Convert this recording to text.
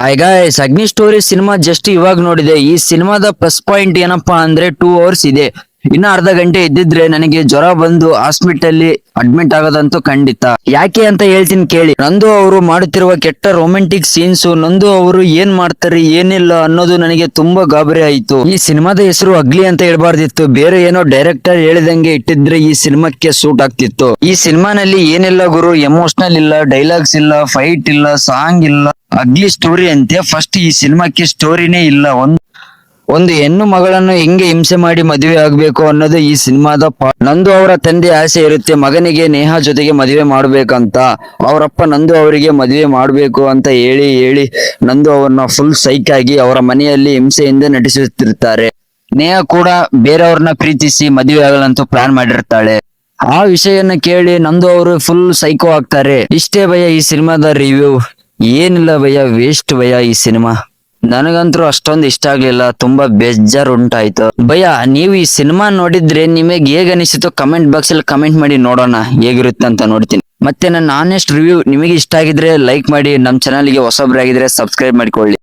Hi guys, ಅಗ್ನಿ story cinema just ಇವಾಗ ನೋಡಿದೆ. ಈ ಸಿನಿಮಾದ ಪ್ಲಸ್ ಪಾಯಿಂಟ್ ಏನಪ್ಪಾ ಅಂದ್ರೆ 2 ಅವರ್ಸ್ ಇದೆ. ಇನ್ನ ಅರ್ಧ ಗಂಟೆ ಇದ್ದಿದ್ರೆ ನನಗೆ ಜ್ವರ ಬಂದು ಹಾಸ್ಪಿಟಲ್ ಅಡ್ಮಿಟ್ ಆಗೋದಂತೂ ಖಂಡಿತ. ಯಾಕೆ ಅಂತ ಹೇಳ್ತೀನಿ ಕೇಳಿ. ನಂದು ಅವರು ಮಾಡುತ್ತಿರುವ ಕೆಟ್ಟ ರೊಮ್ಯಾಂಟಿಕ್ ಸೀನ್ಸ್, ನಂದು ಅವರು ಏನ್ ಮಾಡ್ತಾರೆ ಏನಿಲ್ಲ ಅನ್ನೋದು ನನಗೆ ತುಂಬಾ ಗಾಬರಿ ಆಯಿತು. ಈ ಸಿನಿಮಾದ ಹೆಸರು ಅಗ್ಲಿ ಅಂತ ಹೇಳ್ಬಾರ್ದಿತ್ತು, ಬೇರೆ ಏನೋ ಡೈರೆಕ್ಟರ್ ಹೇಳಿದಂಗೆ ಇಟ್ಟಿದ್ರೆ ಈ ಸಿನಿಮಾಕ್ಕೆ ಸೂಟ್ ಆಗ್ತಿತ್ತು. ಈ ಸಿನಿಮಾನಲ್ಲಿ ಏನಿಲ್ಲ ಗುರು, ಎಮೋಷನಲ್ ಇಲ್ಲ, ಡೈಲಾಗ್ಸ್ ಇಲ್ಲ, ಫೈಟ್ ಇಲ್ಲ, ಸಾಂಗ್ ಇಲ್ಲ. ಅಗ್ಲಿ ಸ್ಟೋರಿ ಅಂತೆ. ಫಸ್ಟ್ ಈ ಸಿನಿಮಾಕ್ಕೆ ಸ್ಟೋರಿನೇ ಇಲ್ಲ. ಒಂದು ಹೆಣ್ಣು ಮಗಳನ್ನು ಹೆಂಗೆ ಹಿಂಸೆ ಮಾಡಿ ಮದುವೆ ಆಗ್ಬೇಕು ಅನ್ನೋದು ಈ ಸಿನಿಮಾದ ನಂದು ಅವರ ತಂದೆ ಆಸೆ ಇರುತ್ತೆ, ಮಗನಿಗೆ ನೇಹಾ ಜೊತೆಗೆ ಮದುವೆ ಮಾಡ್ಬೇಕಂತ. ಅವರಪ್ಪ ನಂದು ಅವರಿಗೆ ಮದುವೆ ಮಾಡ್ಬೇಕು ಅಂತ ಹೇಳಿ ಹೇಳಿ ನಂದು ಅವರನ್ನ ಫುಲ್ ಸೈಕ್ ಆಗಿ ಅವರ ಮನೆಯಲ್ಲಿ ಹಿಂಸೆಯಿಂದ ನಟಿಸುತ್ತಿರ್ತಾರೆ. ನೇಹಾ ಕೂಡ ಬೇರೆಯವ್ರನ್ನ ಪ್ರೀತಿಸಿ ಮದುವೆ ಆಗಲಂತೂ ಪ್ಲಾನ್ ಮಾಡಿರ್ತಾಳೆ. ಆ ವಿಷಯನ ಕೇಳಿ ನಂದು ಅವರು ಫುಲ್ ಸೈಕೋ ಆಗ್ತಾರೆ. ಇಷ್ಟೇ ಭಯ ಈ ಸಿನಿಮಾದ ರಿವ್ಯೂ. ಏನಿಲ್ಲ ಭಯ, ವೇಸ್ಟ್ ಭಯ ಈ ಸಿನಿಮಾ. ನನಗಂತೂ ಅಷ್ಟೊಂದು ಇಷ್ಟ ಆಗ್ಲಿಲ್ಲ, ತುಂಬಾ ಬೇಜಾರ್ ಉಂಟಾಯ್ತು ಭಯ. ನೀವು ಈ ಸಿನಿಮಾ ನೋಡಿದ್ರೆ ನಿಮಗೆ ಹೇಗ ಅನಿಸಿತು ಕಮೆಂಟ್ ಬಾಕ್ಸ್ ಅಲ್ಲಿ ಕಮೆಂಟ್ ಮಾಡಿ, ನೋಡೋಣ ಹೇಗಿರುತ್ತೆ ಅಂತ ನೋಡ್ತೀನಿ. ಮತ್ತೆ ನನ್ನ ಆನೆಸ್ಟ್ ರಿವ್ಯೂ ನಿಮಗೆ ಇಷ್ಟ ಆಗಿದ್ರೆ ಲೈಕ್ ಮಾಡಿ, ನಮ್ಮ ಚಾನಲ್ಗೆ ಹೊಸಬ್ರಾಗಿದ್ರೆ ಸಬ್ಸ್ಕ್ರೈಬ್ ಮಾಡಿಕೊಳ್ಳಿ.